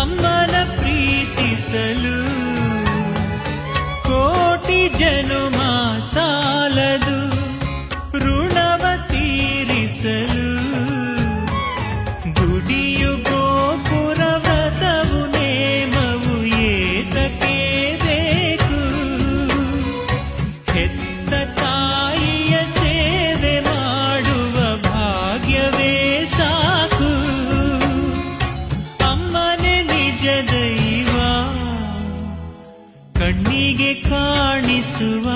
ಅಮ್ಮನ ಪ್ರೀತಿಸಲು ಕೋಟಿ ಜನುಮ ಸಾಲದು, ಋಣವ ತೀರಿಸಲು ಗುಡಿಯು ಗೋಪುರ ವ್ರತವು ನೇಮವು ಏತಕ್ಕೆ ಬೇಕು? ಹೆತ್ತ ತಾಯಿಯ ಸೇವೆ ಮಾಡುವ ಭಾಗ್ಯವೇ ಸಾಕು. ಅಮ್ಮನೆ ನಿಜ ದೈವ, ಕಣ್ಣಿಗೆ ಕಾಣಿಸುವ